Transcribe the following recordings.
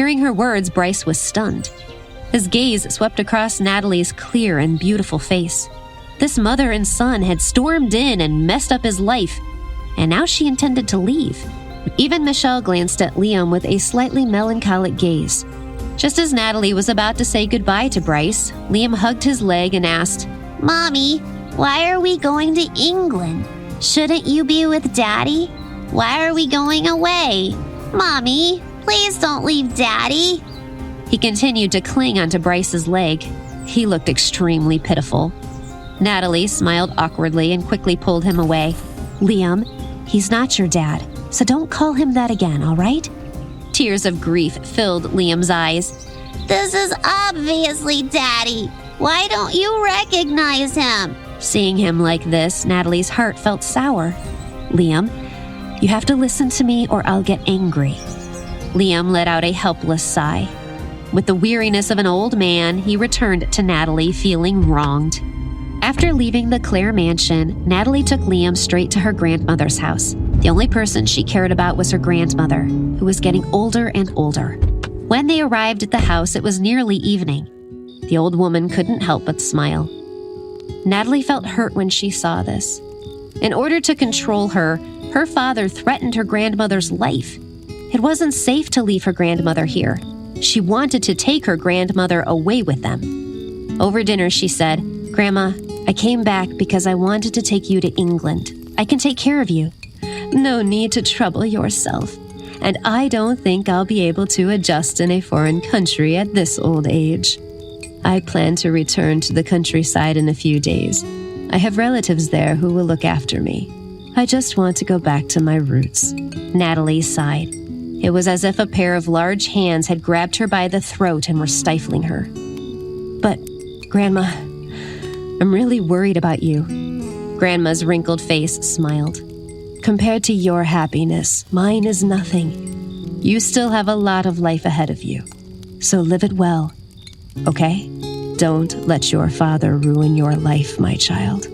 Hearing her words, Bryce was stunned. His gaze swept across Natalie's clear and beautiful face. This mother and son had stormed in and messed up his life, and now she intended to leave. Even Michelle glanced at Liam with a slightly melancholic gaze. Just as Natalie was about to say goodbye to Bryce, Liam hugged his leg and asked, Mommy, why are we going to England? Shouldn't you be with Daddy? Why are we going away? Mommy, please don't leave Daddy. He continued to cling onto Bryce's leg. He looked extremely pitiful. Natalie smiled awkwardly and quickly pulled him away. Liam, he's not your dad, so don't call him that again, all right? Tears of grief filled Liam's eyes. This is obviously Daddy. Why don't you recognize him? Seeing him like this, Natalie's heart felt sour. Liam, you have to listen to me or I'll get angry. Liam let out a helpless sigh. With the weariness of an old man, he returned to Natalie feeling wronged. After leaving the Clare mansion, Natalie took Liam straight to her grandmother's house. The only person she cared about was her grandmother, who was getting older and older. When they arrived at the house, it was nearly evening. The old woman couldn't help but smile. Natalie felt hurt when she saw this. In order to control her, her father threatened her grandmother's life. It wasn't safe to leave her grandmother here. She wanted to take her grandmother away with them. Over dinner, she said, Grandma, I came back because I wanted to take you to England. I can take care of you. No need to trouble yourself. And I don't think I'll be able to adjust in a foreign country at this old age. I plan to return to the countryside in a few days. I have relatives there who will look after me. I just want to go back to my roots. Natalie sighed. It was as if a pair of large hands had grabbed her by the throat and were stifling her. But, Grandma, I'm really worried about you. Grandma's wrinkled face smiled. Compared to your happiness, mine is nothing. You still have a lot of life ahead of you. So live it well, okay? Don't let your father ruin your life, my child.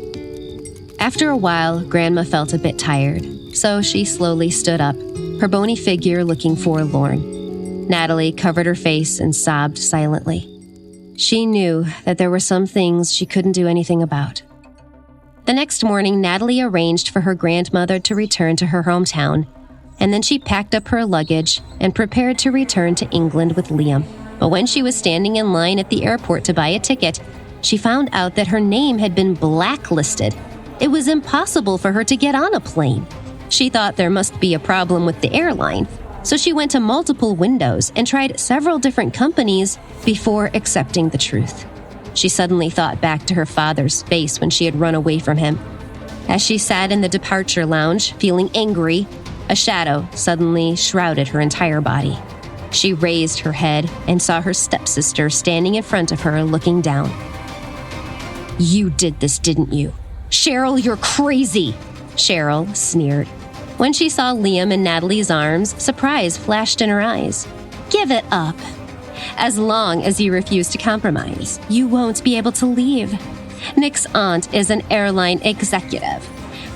After a while, Grandma felt a bit tired, so she slowly stood up, her bony figure looking forlorn. Natalie covered her face and sobbed silently. She knew that there were some things she couldn't do anything about. The next morning, Natalie arranged for her grandmother to return to her hometown, and then she packed up her luggage and prepared to return to England with Liam. But when she was standing in line at the airport to buy a ticket, she found out that her name had been blacklisted. It was impossible for her to get on a plane. She thought there must be a problem with the airline, so she went to multiple windows and tried several different companies before accepting the truth. She suddenly thought back to her father's face when she had run away from him. As she sat in the departure lounge, feeling angry, a shadow suddenly shrouded her entire body. She raised her head and saw her stepsister standing in front of her, looking down. You did this, didn't you? Cheryl, you're crazy, Cheryl sneered. When she saw Liam in Natalie's arms, surprise flashed in her eyes. Give it up. As long as you refuse to compromise, you won't be able to leave. Nick's aunt is an airline executive.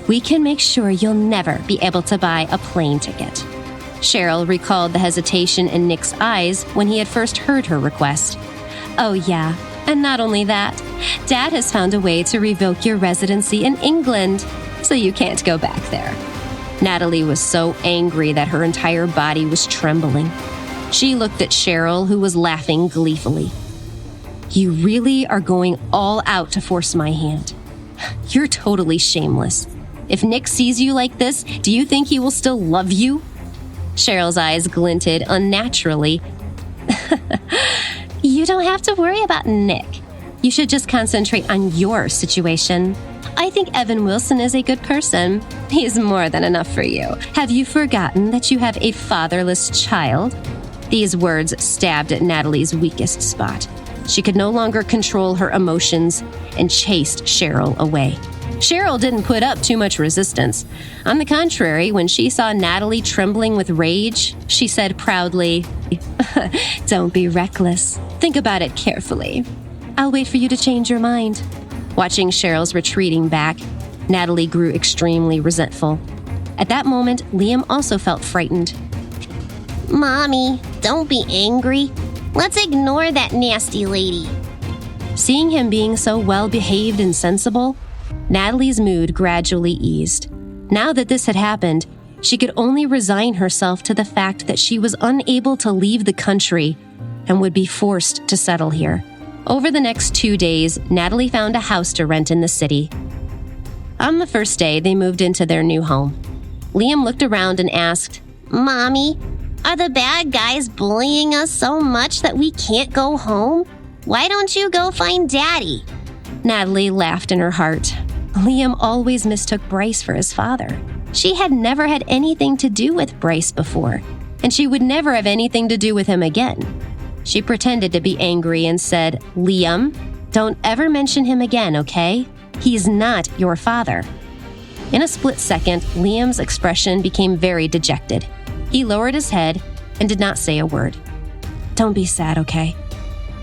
We can make sure you'll never be able to buy a plane ticket. Cheryl recalled the hesitation in Nick's eyes when he had first heard her request. Oh yeah, and not only that, Dad has found a way to revoke your residency in England, so you can't go back there. Natalie was so angry that her entire body was trembling. She looked at Cheryl, who was laughing gleefully. You really are going all out to force my hand. You're totally shameless. If Nick sees you like this, do you think he will still love you? Cheryl's eyes glinted unnaturally. You don't have to worry about Nick. You should just concentrate on your situation. I think Evan Wilson is a good person. He's more than enough for you. Have you forgotten that you have a fatherless child? These words stabbed at Natalie's weakest spot. She could no longer control her emotions and chased Cheryl away. Cheryl didn't put up too much resistance. On the contrary, when she saw Natalie trembling with rage, she said proudly, Don't be reckless. Think about it carefully. I'll wait for you to change your mind. Watching Cheryl's retreating back, Natalie grew extremely resentful. At that moment, Liam also felt frightened. Mommy, Don't be angry. Let's ignore that nasty lady. Seeing him being so well-behaved and sensible, Natalie's mood gradually eased. Now that this had happened, she could only resign herself to the fact that she was unable to leave the country and would be forced to settle here. Over the next 2 days, Natalie found a house to rent in the city. On the first day, they moved into their new home. Liam looked around and asked, Mommy, are the bad guys bullying us so much that we can't go home? Why don't you go find Daddy? Natalie laughed in her heart. Liam always mistook Bryce for his father. She had never had anything to do with Bryce before, and she would never have anything to do with him again. She pretended to be angry and said, Liam, don't ever mention him again, okay? He's not your father. In a split second, Liam's expression became very dejected. He lowered his head and did not say a word. Don't be sad, okay?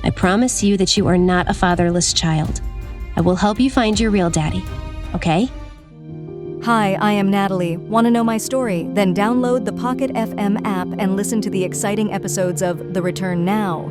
I promise you that you are not a fatherless child. I will help you find your real daddy, okay? Hi, I am Natalie. Want to know my story? Then download the Pocket FM app and listen to the exciting episodes of The Return Now.